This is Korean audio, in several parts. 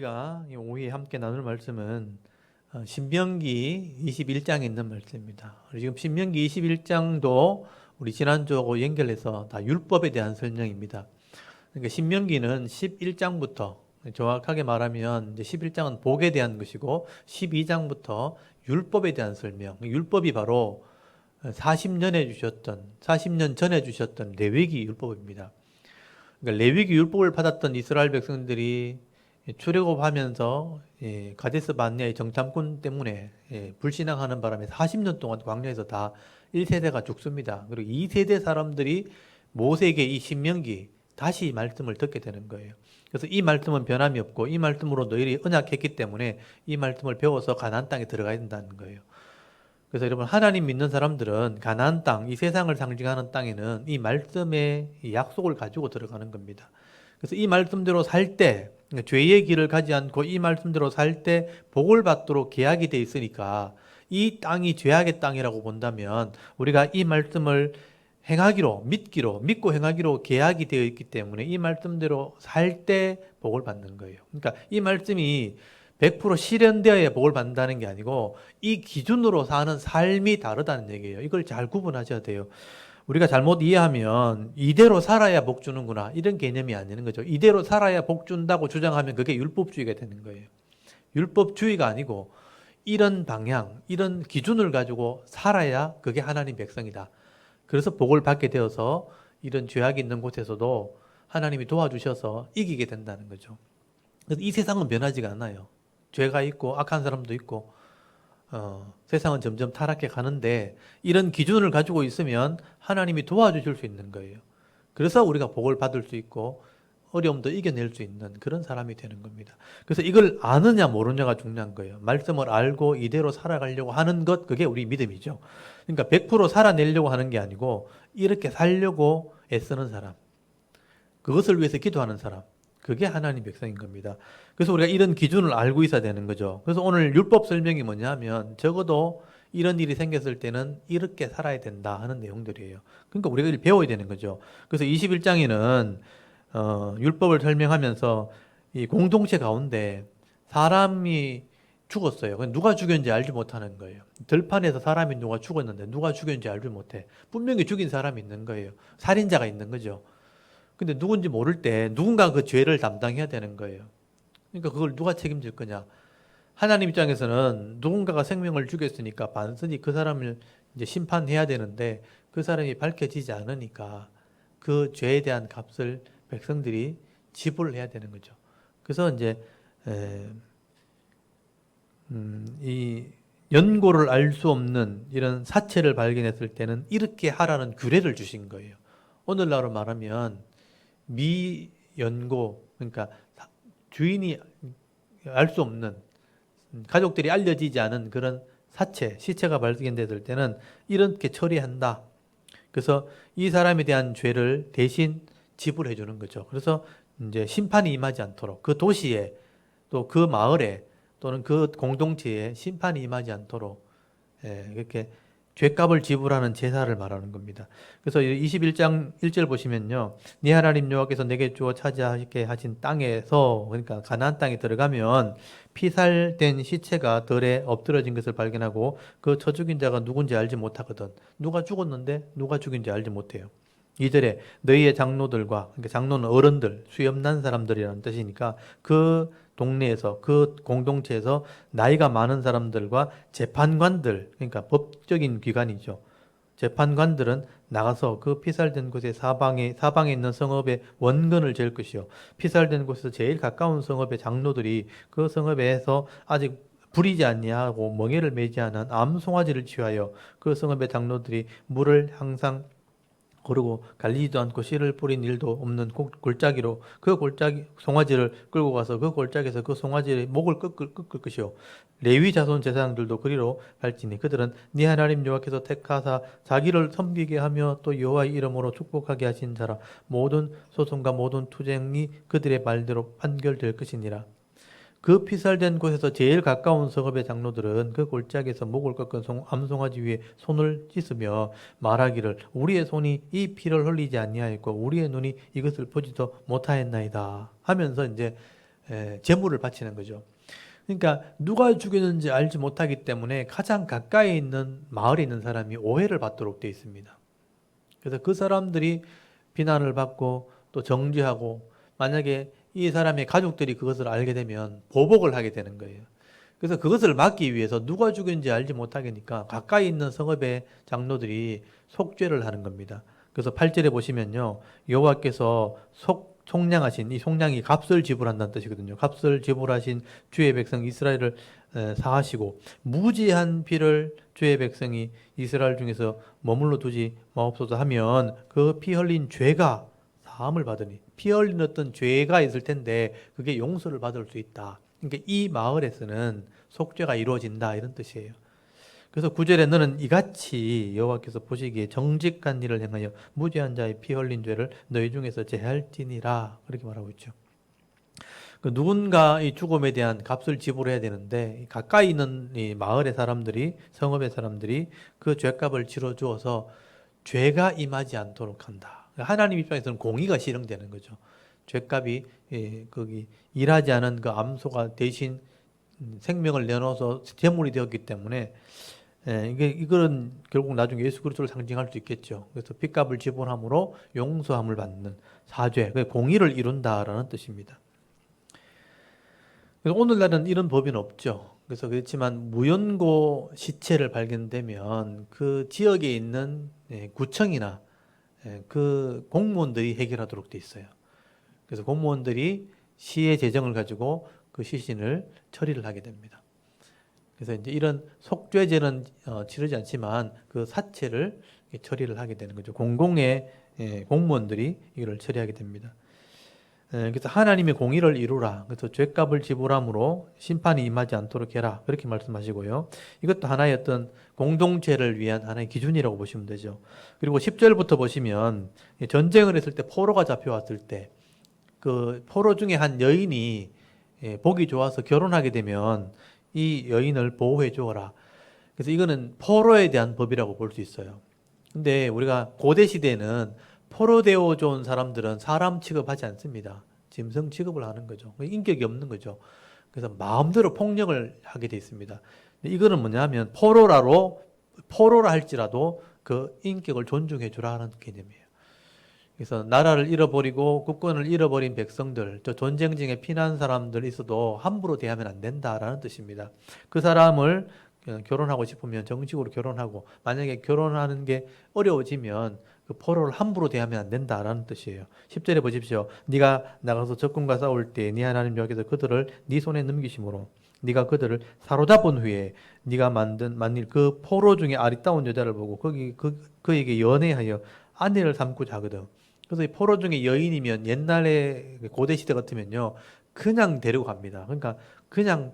우리가 이 오후에 함께 나눌 말씀은 신명기 21장에 있는 말씀입니다. 지금 신명기 21장도 우리 지난주하고 연결해서 다 율법에 대한 설명입니다. 그러니까 신명기는 11장부터 정확하게 말하면 이제 11장은 복에 대한 것이고 12장부터 율법에 대한 설명. 율법이 바로 40년 전에 주셨던 레위기 율법입니다. 그러니까 레위기 율법을 받았던 이스라엘 백성들이 출애굽하면서 가데스 바네아의 정탐꾼 때문에 불신앙하는 바람에 40년 동안 광야에서 다 1세대가 죽습니다. 그리고 2세대 사람들이 모세에게 이 신명기 다시 말씀을 듣게 되는 거예요. 그래서 이 말씀은 변함이 없고 이 말씀으로 너희들이 언약했기 때문에 이 말씀을 배워서 가나안 땅에 들어가야 된다는 거예요. 그래서 여러분 하나님 믿는 사람들은 가나안 땅, 이 세상을 상징하는 땅에는 이 말씀의 이 약속을 가지고 들어가는 겁니다. 그래서 이 말씀대로 살 때, 그러니까 죄의 길을 가지 않고 이 말씀대로 살 때 복을 받도록 계약이 돼 있으니까 이 땅이 죄악의 땅이라고 본다면 우리가 이 말씀을 믿고 행하기로 계약이 되어 있기 때문에 이 말씀대로 살 때 복을 받는 거예요. 그러니까 이 말씀이 100% 실현되어야 복을 받는다는 게 아니고 이 기준으로 사는 삶이 다르다는 얘기예요. 이걸 잘 구분하셔야 돼요. 우리가 잘못 이해하면 이대로 살아야 복 주는구나 이런 개념이 아니는 거죠. 이대로 살아야 복 준다고 주장하면 그게 율법주의가 되는 거예요. 율법주의가 아니고 이런 방향, 이런 기준을 가지고 살아야 그게 하나님 백성이다. 그래서 복을 받게 되어서 이런 죄악이 있는 곳에서도 하나님이 도와주셔서 이기게 된다는 거죠. 그래서 이 세상은 변하지가 않아요. 죄가 있고 악한 사람도 있고 세상은 점점 타락해 가는데 이런 기준을 가지고 있으면 하나님이 도와주실 수 있는 거예요. 그래서 우리가 복을 받을 수 있고 어려움도 이겨낼 수 있는 그런 사람이 되는 겁니다. 그래서 이걸 아느냐 모르냐가 중요한 거예요. 말씀을 알고 이대로 살아가려고 하는 것, 그게 우리 믿음이죠. 그러니까 100% 살아내려고 하는 게 아니고 이렇게 살려고 애쓰는 사람, 그것을 위해서 기도하는 사람, 그게 하나님 백성인 겁니다. 그래서 우리가 이런 기준을 알고 있어야 되는 거죠. 그래서 오늘 율법 설명이 뭐냐면 적어도 이런 일이 생겼을 때는 이렇게 살아야 된다 하는 내용들이에요. 그러니까 우리가 이걸 배워야 되는 거죠. 그래서 21장에는 율법을 설명하면서 이 공동체 가운데 사람이 죽었어요. 누가 죽였는지 알지 못하는 거예요. 들판에서 사람이 누가 죽었는데 누가 죽였는지 알지 못해. 분명히 죽인 사람이 있는 거예요. 살인자가 있는 거죠. 근데 누군지 모를 때 누군가 그 죄를 담당해야 되는 거예요. 그러니까 그걸 누가 책임질 거냐? 하나님 입장에서는 누군가가 생명을 죽였으니까 반드시 그 사람을 이제 심판해야 되는데 그 사람이 밝혀지지 않으니까 그 죄에 대한 값을 백성들이 지불을 해야 되는 거죠. 그래서 이제 이 연고를 알 수 없는 이런 사체를 발견했을 때는 이렇게 하라는 규례를 주신 거예요. 오늘날로 말하면 미연고, 그러니까 주인이 알 수 없는, 가족들이 알려지지 않은 그런 사체, 시체가 발견됐을 때는 이렇게 처리한다. 그래서 이 사람에 대한 죄를 대신 지불해 주는 거죠. 그래서 이제 심판이 임하지 않도록 그 도시에 또 그 마을에 또는 그 공동체에 심판이 임하지 않도록 이렇게 죄값을 지불하는 제사를 말하는 겁니다. 그래서 21장 1절 보시면요. 네 하나님 여호와께서 내게 주어 차지하게 하신 땅에서, 그러니까 가나안 땅에 들어가면 피살된 시체가 덜에 엎드러진 것을 발견하고 그 쳐 죽인 자가 누군지 알지 못하거든. 누가 죽었는데 누가 죽인지 알지 못해요. 2절에 너희의 장로들과, 그러니까 장로는 어른들, 수염난 사람들이라는 뜻이니까 그 동네에서 그 공동체에서 나이가 많은 사람들과 재판관들, 그러니까 법적인 기관이죠. 재판관들은 나가서 그 피살된 곳의 사방에 있는 성읍의 원근을 잴 것이요. 피살된 곳에서 제일 가까운 성읍의 장로들이 그 성읍에서 아직 부리지 아니하고 멍에를 매지 않은 암송아지를 취하여 그 성읍의 장로들이 물을 항상 거르고 갈리지도 않고 씨를 뿌린 일도 없는 골짜기로 그 골짜기 송아지를 끌고 가서 그 골짜기에서 그 송아지의 목을 꺾을 것이요. 레위 자손 제사장들도 그리로 갈지니 그들은 네 하나님 여호와께서 택하사 자기를 섬기게 하며 또 여호와의 이름으로 축복하게 하신 자라. 모든 소송과 모든 투쟁이 그들의 말대로 판결될 것이니라. 그 피살된 곳에서 제일 가까운 성읍의 장로들은 그 골짜기에서 목을 꺾은 암송아지 위에 손을 씻으며 말하기를 우리의 손이 이 피를 흘리지 아니하였고 우리의 눈이 이것을 보지도 못하였나이다 하면서 이제 제물을 바치는 거죠. 그러니까 누가 죽였는지 알지 못하기 때문에 가장 가까이 있는 마을에 있는 사람이 오해를 받도록 되어 있습니다. 그래서 그 사람들이 비난을 받고 또 정죄하고, 만약에 이 사람의 가족들이 그것을 알게 되면 보복을 하게 되는 거예요. 그래서 그것을 막기 위해서 누가 죽였는지 알지 못하니까 가까이 있는 성읍의 장로들이 속죄를 하는 겁니다. 그래서 8절에 보시면요, 여호와께서 속량하신, 이 속량이 값을 지불한다는 뜻이거든요. 값을 지불하신 주의 백성 이스라엘을 사하시고 무지한 피를 주의 백성이 이스라엘 중에서 머물러 두지 마옵소서 하면 그 피 흘린 죄가 사함을 받으니, 피 흘린 어떤 죄가 있을 텐데 그게 용서를 받을 수 있다. 그러니까 이 마을에서는 속죄가 이루어진다, 이런 뜻이에요. 그래서 9절에 너는 이같이 여호와께서 보시기에 정직한 일을 행하여 무죄한 자의 피 흘린 죄를 너희 중에서 제할지니라, 그렇게 말하고 있죠. 누군가 이 죽음에 대한 값을 지불해야 되는데 가까이 있는 이 마을의 사람들이, 성읍의 사람들이 그 죄값을 치러 주어서 죄가 임하지 않도록 한다. 하나님 입장에서는 공의가 실행되는 거죠. 죄값이 거기 일하지 않은 그 암소가 대신 생명을 내놓아서 제물이 되었기 때문에, 이거는 결국 나중에 예수 그리스도를 상징할 수 있겠죠. 그래서 핏값을 지불함으로 용서함을 받는 사죄, 공의를 이룬다라는 뜻입니다. 그래서 오늘날은 이런 법은 없죠. 그래서 그렇지만 무연고 시체를 발견되면 그 지역에 있는 구청이나 그 공무원들이 해결하도록 돼 있어요. 그래서 공무원들이 시의 재정을 가지고 그 시신을 처리를 하게 됩니다. 그래서 이제 이런 속죄제는 치르지 않지만 그 사체를 처리를 하게 되는 거죠. 공공의 공무원들이 이걸 처리하게 됩니다. 그래서 하나님의 공의를 이루라. 그래서 죄값을 지불함으로 심판이 임하지 않도록 해라. 그렇게 말씀하시고요. 이것도 하나의 어떤 공동체를 위한 하나의 기준이라고 보시면 되죠. 그리고 10절부터 보시면 전쟁을 했을 때 포로가 잡혀왔을 때 그 포로 중에 한 여인이 복이 좋아서 결혼하게 되면 이 여인을 보호해 주어라. 그래서 이거는 포로에 대한 법이라고 볼 수 있어요. 근데 우리가 고대 시대에는 포로 되어 좋은 사람들은 사람 취급하지 않습니다. 짐승 취급을 하는 거죠. 인격이 없는 거죠. 그래서 마음대로 폭력을 하게 돼 있습니다. 이거는 뭐냐면 포로라 할지라도 그 인격을 존중해 주라는 개념이에요. 그래서 나라를 잃어버리고 국권을 잃어버린 백성들, 저 전쟁 중에 피난 사람들 있어도 함부로 대하면 안 된다라는 뜻입니다. 그 사람을 결혼하고 싶으면 정식으로 결혼하고, 만약에 결혼하는 게 어려워지면 그 포로를 함부로 대하면 안 된다라는 뜻이에요. 10절에 보십시오. 네가 나가서 적군과 싸울 때 네 하나님 여호와께서 그들을 네 손에 넘기심으로 네가 그들을 사로잡은 후에 네가 만일 그 포로 중에 아리따운 여자를 보고 그에게 연애하여 아내를 삼고자 하거든. 그래서 이 포로 중에 여인이면 옛날에 고대 시대 같으면요, 그냥 데리고 갑니다. 그러니까 그냥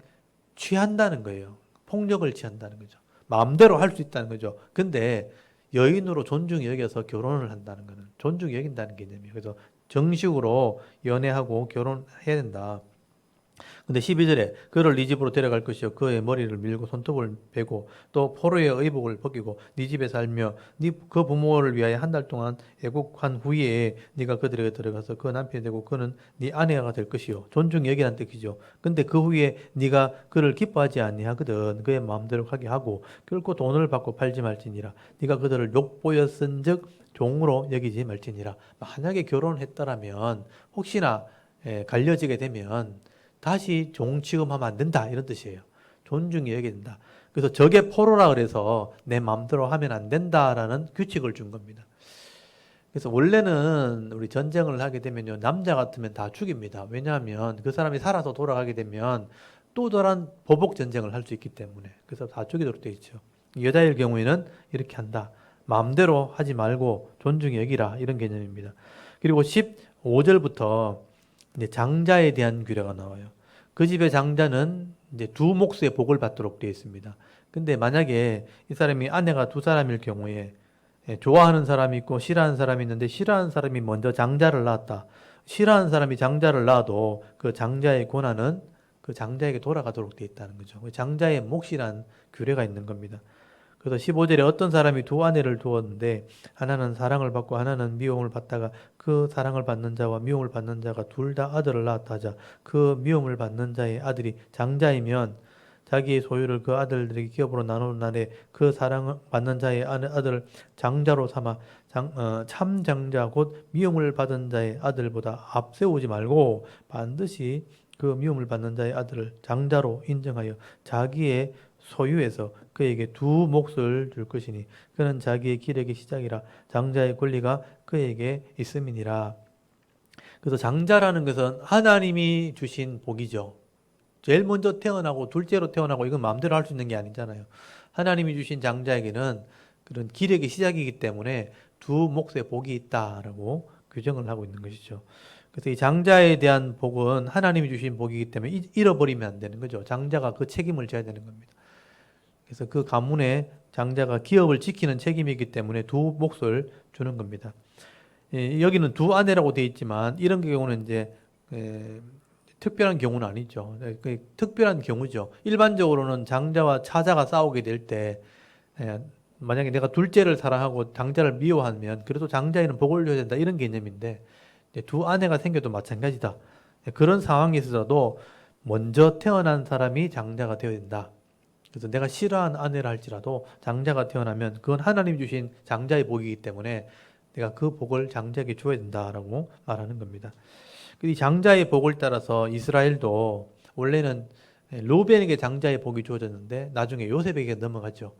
취한다는 거예요. 폭력을 취한다는 거죠. 마음대로 할 수 있다는 거죠. 근데 여인으로 존중히 여겨서 결혼을 한다는 거는 존중히 여긴다는 개념이에요. 그래서 정식으로 연애하고 결혼해야 된다. 근데 12절에 그를 네 집으로 데려갈 것이요 그의 머리를 밀고 손톱을 베고 또 포로의 의복을 벗기고 네 집에 살며 네 그 부모를 위하여 한 달 동안 애국한 후에 네가 그들에게 들어가서 그 남편이 되고 그는 네 아내가 될 것이요 존중히 여기란 뜻이죠. 근데 그 후에 네가 그를 기뻐하지 아니하거든 그의 마음대로 하게 하고 결코 돈을 받고 팔지 말지니라. 네가 그들을 욕보였은즉 종으로 여기지 말지니라. 만약에 결혼했더라면 혹시나 갈려지게 되면 다시 종 취급하면 안 된다, 이런 뜻이에요. 존중히 여겨야 된다. 그래서 저게 포로라 그래서 내 마음대로 하면 안 된다라는 규칙을 준 겁니다. 그래서 원래는 우리 전쟁을 하게 되면요, 남자 같으면 다 죽입니다. 왜냐하면 그 사람이 살아서 돌아가게 되면 또 다른 보복 전쟁을 할 수 있기 때문에. 그래서 다 죽이도록 되어 있죠. 여자일 경우에는 이렇게 한다. 마음대로 하지 말고 존중히 여기라, 이런 개념입니다. 그리고 15절부터 이제 장자에 대한 규례가 나와요. 그 집의 장자는 이제 두 몫의 복을 받도록 되어 있습니다. 근데 만약에 이 사람이 아내가 두 사람일 경우에 좋아하는 사람이 있고 싫어하는 사람이 있는데 싫어하는 사람이 먼저 장자를 낳았다. 싫어하는 사람이 장자를 낳아도 그 장자의 권한은 그 장자에게 돌아가도록 되어 있다는 거죠. 장자의 몫이란 규례가 있는 겁니다. 그래서 15절에 어떤 사람이 두 아내를 두었는데 하나는 사랑을 받고 하나는 미움을 받다가 그 사랑을 받는 자와 미움을 받는 자가 둘 다 아들을 낳았다 하자. 그 미움을 받는 자의 아들이 장자이면 자기의 소유를 그 아들들에게 기업으로 나누는 날에 그 사랑받는 자의 아들을 장자로 삼아 참 장자 곧 미움을 받은 자의 아들보다 앞세우지 말고 반드시 그 미움을 받는 자의 아들을 장자로 인정하여 자기의 소유에서 그에게 두 몫을 줄 것이니 그는 자기의 기력의 시작이라 장자의 권리가 그에게 있음이니라. 그래서 장자라는 것은 하나님이 주신 복이죠. 제일 먼저 태어나고 둘째로 태어나고 이건 마음대로 할 수 있는 게 아니잖아요. 하나님이 주신 장자에게는 그런 기력의 시작이기 때문에 두 몫의 복이 있다라고 규정을 하고 있는 것이죠. 그래서 이 장자에 대한 복은 하나님이 주신 복이기 때문에 잃어버리면 안 되는 거죠. 장자가 그 책임을 져야 되는 겁니다. 그래서 그 가문의 장자가 기업을 지키는 책임이기 때문에 두 몫을 주는 겁니다. 여기는 두 아내라고 되어 있지만 이런 경우는 이제 특별한 경우는 아니죠. 특별한 경우죠. 일반적으로는 장자와 차자가 싸우게 될 때 만약에 내가 둘째를 사랑하고 장자를 미워하면 그래도 장자에는 복을 줘야 된다 이런 개념인데 두 아내가 생겨도 마찬가지다. 그런 상황에서도 먼저 태어난 사람이 장자가 되어야 된다. 그래서 내가 싫어하는 아내라 할지라도 장자가 태어나면 그건 하나님 주신 장자의 복이기 때문에 내가 그 복을 장자에게 줘야 된다라고 말하는 겁니다. 이 장자의 복을 따라서 이스라엘도 원래는 루벤에게 장자의 복이 주어졌는데 나중에 요셉에게 넘어가죠.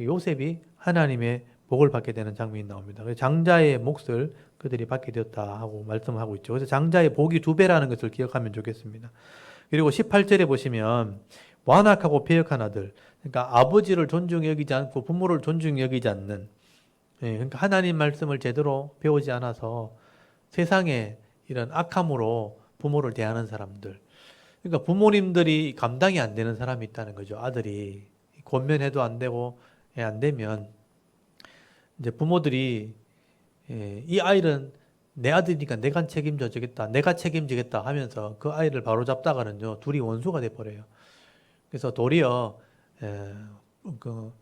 요셉이 하나님의 복을 받게 되는 장면이 나옵니다. 그래서 장자의 몫을 그들이 받게 되었다 하고 말씀하고 있죠. 그래서 장자의 복이 두 배라는 것을 기억하면 좋겠습니다. 그리고 18절에 보시면 완악하고 패역한 아들, 그러니까 아버지를 존중히 여기지 않고 부모를 존중히 여기지 않는, 그러니까 하나님 말씀을 제대로 배우지 않아서 세상에 이런 악함으로 부모를 대하는 사람들. 그러니까 부모님들이 감당이 안 되는 사람이 있다는 거죠. 아들이 권면해도 안 되고 안 되면 이제 부모들이 이 아이는 내 아들이니까 내가 책임져 주겠다, 내가 책임지겠다 하면서 그 아이를 바로잡다가는요 둘이 원수가 돼 버려요. 그래서 도리어 그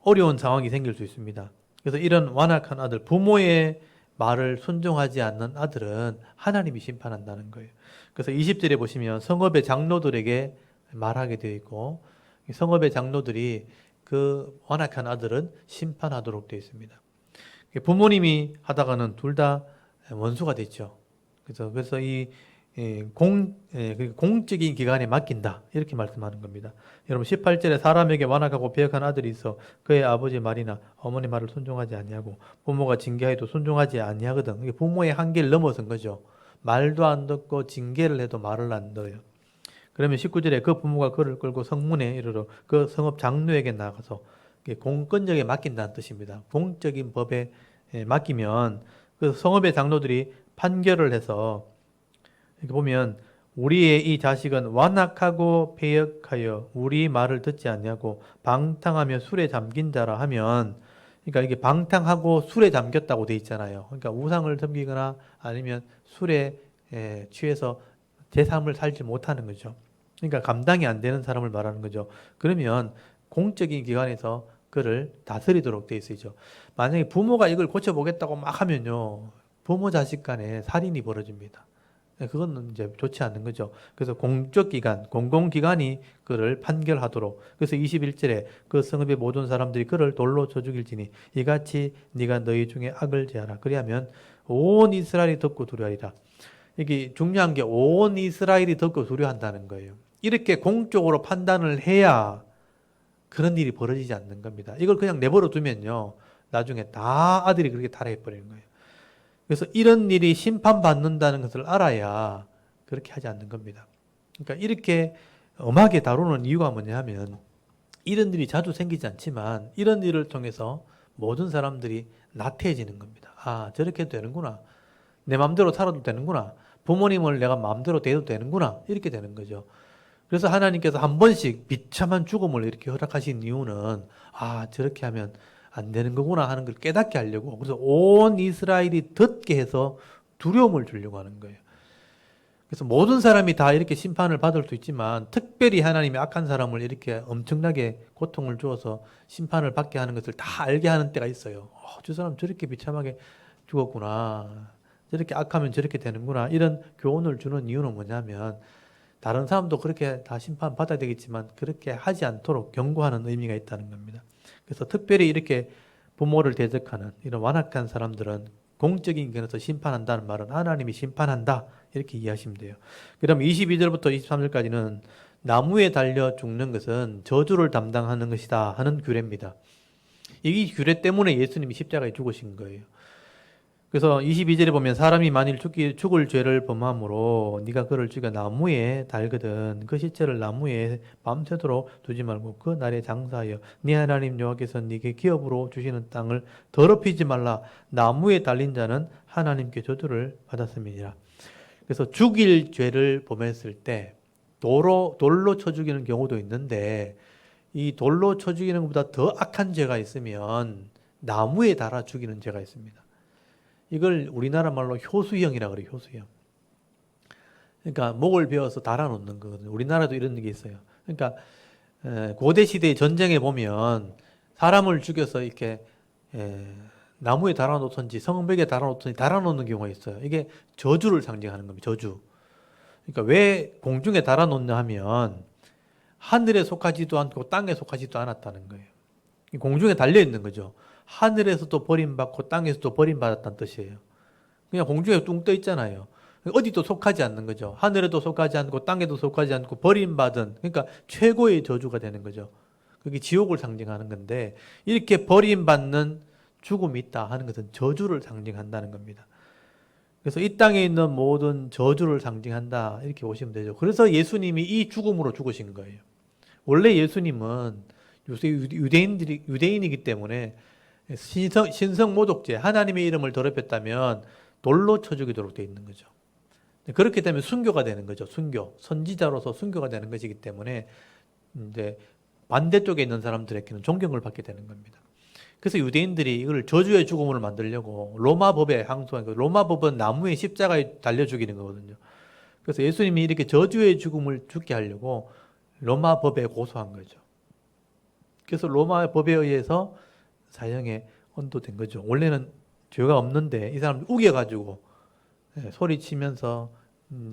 어려운 상황이 생길 수 있습니다. 그래서 이런 완악한 아들, 부모의 말을 순종하지 않는 아들은 하나님이 심판한다는 거예요. 그래서 20절에 보시면 성읍의 장로들에게 말하게 되어 있고 성읍의 장로들이 그 완악한 아들은 심판하도록 되어 있습니다. 부모님이 하다가는 둘 다 원수가 됐죠. 그래서 이 공적인 기관에 맡긴다 이렇게 말씀하는 겁니다. 여러분 18절에 사람에게 완악하고 배역한 아들이 있어 그의 아버지 말이나 어머니 말을 순종하지 아니하고 부모가 징계해도 순종하지 아니하거든. 이게 부모의 한계를 넘어선 거죠. 말도 안 듣고 징계를 해도 말을 안 들어요. 그러면 19절에 그 부모가 그를 끌고 성문에 이르러 그 성읍 장로에게 나가서 공권력에 맡긴다는 뜻입니다. 공적인 법에 맡기면 그 성읍의 장로들이 판결을 해서 이렇게 보면 우리의 이 자식은 완악하고 패역하여 우리 말을 듣지 않냐고 방탕하며 술에 잠긴 자라 하면 그러니까 이게 방탕하고 술에 잠겼다고 돼 있잖아요. 그러니까 우상을 섬기거나 아니면 술에 취해서 제 삶을 살지 못하는 거죠. 그러니까 감당이 안 되는 사람을 말하는 거죠. 그러면 공적인 기관에서 그를 다스리도록 돼 있어요. 만약에 부모가 이걸 고쳐보겠다고 막 하면요. 부모 자식 간에 살인이 벌어집니다. 그건 이제 좋지 않는 거죠. 그래서 공적 기관, 공공기관이 그를 판결하도록. 그래서 21절에 그 성읍의 모든 사람들이 그를 돌로 쳐 죽일지니 이같이 네가 너희 중에 악을 제하라. 그리하면 온 이스라엘이 듣고 두려워하리라. 이게 중요한 게 온 이스라엘이 듣고 두려워한다는 거예요. 이렇게 공적으로 판단을 해야 그런 일이 벌어지지 않는 겁니다. 이걸 그냥 내버려 두면요. 나중에 다 아들이 그렇게 타락해 버리는 거예요. 그래서 이런 일이 심판받는다는 것을 알아야 그렇게 하지 않는 겁니다. 그러니까 이렇게 엄하게 다루는 이유가 뭐냐 하면 이런 일이 자주 생기지 않지만 이런 일을 통해서 모든 사람들이 나태해지는 겁니다. 아, 저렇게 되는구나. 내 마음대로 살아도 되는구나. 부모님을 내가 마음대로 대해도 되는구나. 이렇게 되는 거죠. 그래서 하나님께서 한 번씩 비참한 죽음을 이렇게 허락하신 이유는 아, 저렇게 하면 안 되는 거구나 하는 걸 깨닫게 하려고. 그래서 온 이스라엘이 듣게 해서 두려움을 주려고 하는 거예요. 그래서 모든 사람이 다 이렇게 심판을 받을 수 있지만 특별히 하나님이 악한 사람을 이렇게 엄청나게 고통을 주어서 심판을 받게 하는 것을 다 알게 하는 때가 있어요. 저 사람 저렇게 비참하게 죽었구나. 저렇게 악하면 저렇게 되는구나. 이런 교훈을 주는 이유는 뭐냐면 다른 사람도 그렇게 다 심판 받아야 되겠지만 그렇게 하지 않도록 경고하는 의미가 있다는 겁니다. 그래서 특별히 이렇게 부모를 대적하는 이런 완악한 사람들은 공적인 견에서 심판한다는 말은 하나님이 심판한다 이렇게 이해하시면 돼요. 그럼 22절부터 23절까지는 나무에 달려 죽는 것은 저주를 담당하는 것이다 하는 규례입니다. 이 규례 때문에 예수님이 십자가에 죽으신 거예요. 그래서 22절에 보면 사람이 만일 죽을 죄를 범함으로 네가 그를 죽여 나무에 달거든 그 시체를 나무에 밤새도록 두지 말고 그 날에 장사하여 네 하나님 여호와께서 네게 기업으로 주시는 땅을 더럽히지 말라. 나무에 달린 자는 하나님께 저주를 받았음이니라. 그래서 죽일 죄를 범했을 때 돌로 쳐 죽이는 경우도 있는데 이 돌로 쳐 죽이는 것보다 더 악한 죄가 있으면 나무에 달아 죽이는 죄가 있습니다. 이걸 우리나라 말로 효수형이라고 그래요. 효수형. 그러니까 목을 베어서 달아놓는 거거든요. 우리나라도 이런 게 있어요. 그러니까 고대 시대의 전쟁에 보면 사람을 죽여서 이렇게 나무에 달아놓든지 성벽에 달아놓든지 달아놓는 경우가 있어요. 이게 저주를 상징하는 겁니다. 저주. 그러니까 왜 공중에 달아놓냐 하면 하늘에 속하지도 않고 땅에 속하지도 않았다는 거예요. 공중에 달려있는 거죠. 하늘에서도 버림받고 땅에서도 버림받았다는 뜻이에요. 그냥 공중에 뚱 떠 있잖아요. 어디도 속하지 않는 거죠. 하늘에도 속하지 않고 땅에도 속하지 않고 버림받은, 그러니까 최고의 저주가 되는 거죠. 그게 지옥을 상징하는 건데 이렇게 버림받는 죽음이 있다 하는 것은 저주를 상징한다는 겁니다. 그래서 이 땅에 있는 모든 저주를 상징한다 이렇게 보시면 되죠. 그래서 예수님이 이 죽음으로 죽으신 거예요. 원래 예수님은 요새 유대인이기 때문에 신성 모독죄, 하나님의 이름을 더럽혔다면 돌로 쳐 죽이도록 되어 있는 거죠. 그렇게 되면 순교가 되는 거죠. 순교, 선지자로서 순교가 되는 것이기 때문에 이제 반대쪽에 있는 사람들에게는 존경을 받게 되는 겁니다. 그래서 유대인들이 이걸 저주의 죽음으로 만들려고 로마 법에 항소한 거예요. 로마 법은 나무에 십자가에 달려 죽이는 거거든요. 그래서 예수님이 이렇게 저주의 죽음을 죽게 하려고 로마 법에 고소한 거죠. 그래서 로마 법에 의해서 사형에 언도된 거죠. 원래는 죄가 없는데 이 사람이 우겨가지고 소리치면서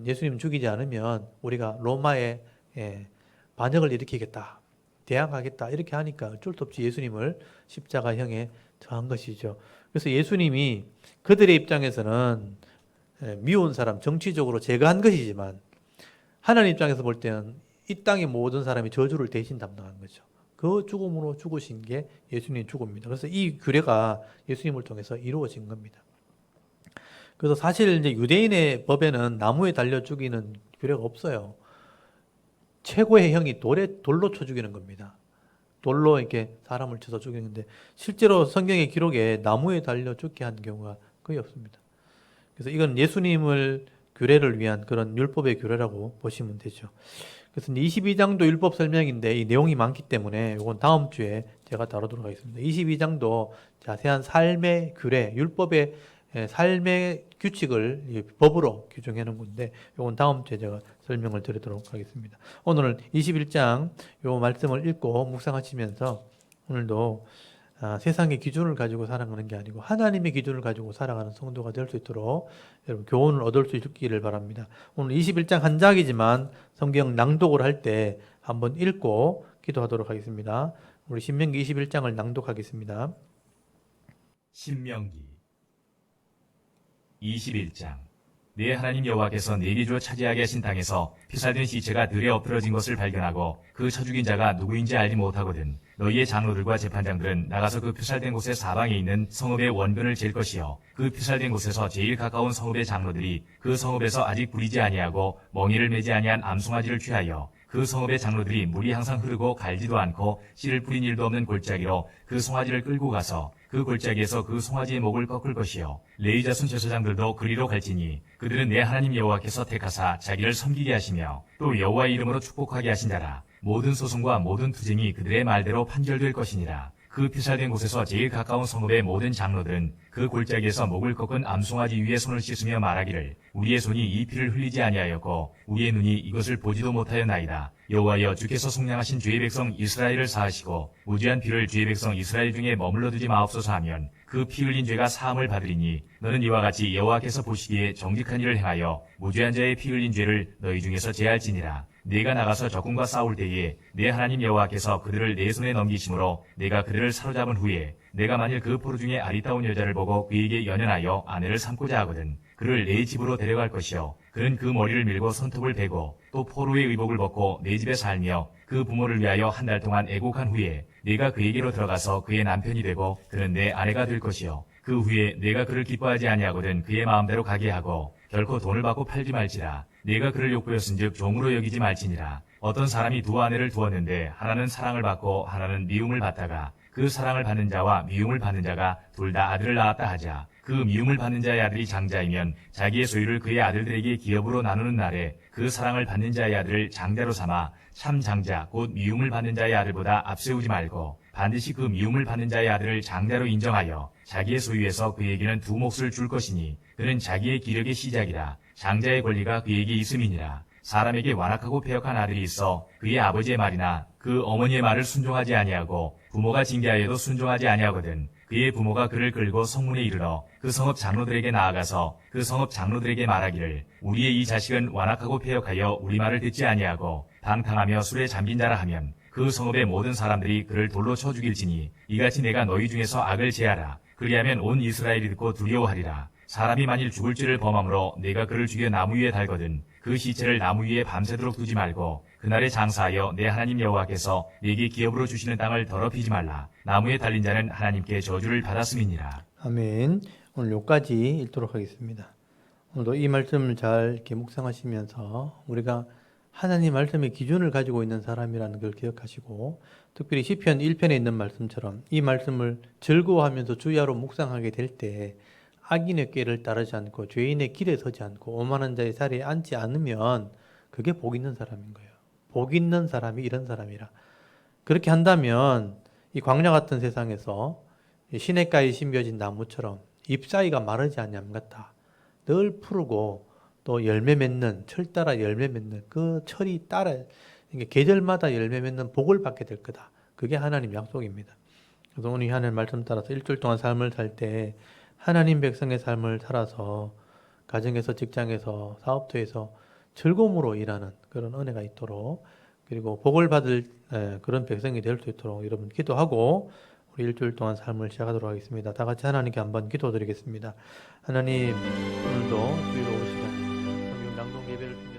예수님 죽이지 않으면 우리가 로마에 반역을 일으키겠다, 대항하겠다 이렇게 하니까 어쩔 수 없이 예수님을 십자가형에 처한 것이죠. 그래서 예수님이 그들의 입장에서는 미운 사람, 정치적으로 제거한 것이지만 하나님 입장에서 볼 때는 이 땅의 모든 사람이 저주를 대신 담당한 거죠. 그 죽음으로 죽으신 게 예수님의 죽음입니다. 그래서 이 규례가 예수님을 통해서 이루어진 겁니다. 그래서 사실 이제 유대인의 법에는 나무에 달려 죽이는 규례가 없어요. 최고의 형이 돌로 쳐 죽이는 겁니다. 돌로 이렇게 사람을 쳐서 죽이는데 실제로 성경의 기록에 나무에 달려 죽게 한 경우가 거의 없습니다. 그래서 이건 예수님을 규례를 위한 그런 율법의 규례라고 보시면 되죠. 그래서 22장도 율법 설명인데 이 내용이 많기 때문에 이건 다음 주에 제가 다루도록 하겠습니다. 22장도 자세한 삶의 규례, 율법의 삶의 규칙을 법으로 규정해 놓은 건데 이건 다음 주에 제가 설명을 드리도록 하겠습니다. 오늘은 21장 요 말씀을 읽고 묵상하시면서 오늘도 세상의 기준을 가지고 살아가는 게 아니고 하나님의 기준을 가지고 살아가는 성도가 될 수 있도록 여러분 교훈을 얻을 수 있기를 바랍니다. 오늘 21장 한 장이지만 성경 낭독을 할 때 한번 읽고 기도하도록 하겠습니다. 우리 신명기 21장을 낭독하겠습니다. 신명기 21장. 네 하나님 여호와께서 내게 주어 차지하게 하신 땅에서 피살된 시체가 들에 엎드러진 것을 발견하고 그 쳐 죽인 자가 누구인지 알지 못하거든 너희의 장로들과 재판장들은 나가서 그 피살된 곳의 사방에 있는 성읍의 원근을 잴 것이요 그 피살된 곳에서 제일 가까운 성읍의 장로들이 그 성읍에서 아직 부리지 아니하고 멍이를 매지 아니한 암송아지를 취하여 그 성읍의 장로들이 물이 항상 흐르고 갈지도 않고 씨를 뿌린 일도 없는 골짜기로 그 송아지를 끌고 가서 그 골짜기에서 그 송아지의 목을 꺾을 것이요 레위 자손 제사장들도 그리로 갈지니 그들은 내 하나님 여호와께서 택하사 자기를 섬기게 하시며 또 여호와의 이름으로 축복하게 하신 자라 모든 소송과 모든 투쟁이 그들의 말대로 판결될 것이니라. 그 피살된 곳에서 제일 가까운 성읍의 모든 장로들은 그 골짜기에서 목을 꺾은 암송아지 위에 손을 씻으며 말하기를 우리의 손이 이 피를 흘리지 아니하였고 우리의 눈이 이것을 보지도 못하였나이다. 여호와여 주께서 속량하신 주의 백성 이스라엘을 사하시고 무죄한 피를 주의 백성 이스라엘 중에 머물러 두지 마옵소서 하면 그 피 흘린 죄가 사함을 받으리니 너는 이와 같이 여호와께서 보시기에 정직한 일을 행하여 무죄한 자의 피 흘린 죄를 너희 중에서 제할지니라. 내가 나가서 적군과 싸울 때에 내 하나님 여호와께서 그들을 내 손에 넘기심으로 내가 그들을 사로잡은 후에 내가 만일 그 포로 중에 아리따운 여자를 보고 그에게 연연하여 아내를 삼고자 하거든 그를 내 집으로 데려갈 것이요 그는 그 머리를 밀고 손톱을 베고 또 포로의 의복을 벗고 내 집에 살며 그 부모를 위하여 한 달 동안 애곡한 후에 내가 그에게로 들어가서 그의 남편이 되고 그는 내 아내가 될 것이요 그 후에 내가 그를 기뻐하지 아니하거든 그의 마음대로 가게 하고 결코 돈을 받고 팔지 말지라. 내가 그를 욕보였은즉 종으로 여기지 말지니라. 어떤 사람이 두 아내를 두었는데 하나는 사랑을 받고 하나는 미움을 받다가 그 사랑을 받는 자와 미움을 받는 자가 둘 다 아들을 낳았다 하자. 그 미움을 받는 자의 아들이 장자이면 자기의 소유를 그의 아들들에게 기업으로 나누는 날에 그 사랑을 받는 자의 아들을 장자로 삼아 참 장자 곧 미움을 받는 자의 아들보다 앞세우지 말고 반드시 그 미움을 받는 자의 아들을 장자로 인정하여 자기의 소유에서 그에게는 두 몫을 줄 것이니 그는 자기의 기력의 시작이라. 장자의 권리가 그에게 있음이니라. 사람에게 완악하고 패역한 아들이 있어 그의 아버지의 말이나 그 어머니의 말을 순종하지 아니하고 부모가 징계하여도 순종하지 아니하거든 그의 부모가 그를 끌고 성문에 이르러 그 성읍 장로들에게 나아가서 그 성읍 장로들에게 말하기를 우리의 이 자식은 완악하고 패역하여 우리 말을 듣지 아니하고 방탕하며 술에 잠긴 자라 하면 그 성읍의 모든 사람들이 그를 돌로 쳐 죽일지니 이같이 내가 너희 중에서 악을 제하라. 그리하면 온 이스라엘이 듣고 두려워하리라. 사람이 만일 죽을 죄를 범함으로 내가 그를 죽여 나무 위에 달거든 그 시체를 나무 위에 밤새도록 두지 말고 그날에 장사하여 내 하나님 여호와께서 네게 기업으로 주시는 땅을 더럽히지 말라. 나무에 달린 자는 하나님께 저주를 받았음이니라. 아멘. 오늘 여기까지 읽도록 하겠습니다. 오늘도 이 말씀을 잘 이렇게 묵상하시면서 우리가 하나님 말씀의 기준을 가지고 있는 사람이라는 걸 기억하시고 특별히 시편 1편에 있는 말씀처럼 이 말씀을 즐거워하면서 주야로 묵상하게 될 때 악인의 꾀를 따르지 않고 죄인의 길에 서지 않고 오만한 자의 자리에 앉지 않으면 그게 복 있는 사람인 거예요. 복 있는 사람이 이런 사람이라. 그렇게 한다면 이 광야 같은 세상에서 시냇가에 심겨진 나무처럼 잎사이가 마르지 않냐면 같다. 늘 푸르고 또 열매 맺는 철 따라 열매 맺는 그 철이 따라 계절마다 열매 맺는 복을 받게 될 거다. 그게 하나님 약속입니다. 그래서 오늘 이 하나님 말씀 따라서 일주일 동안 삶을 살 때 하나님 백성의 삶을 살아서 가정에서 직장에서 사업터에서 즐거움으로 일하는 그런 은혜가 있도록 그리고 복을 받을 그런 백성이 될 수 있도록 여러분 기도하고 우리 일주일 동안 삶을 시작하도록 하겠습니다. 다 같이 하나님께 한번 기도드리겠습니다. 하나님 오늘도 주의로운 시간 성경 낭독 예배를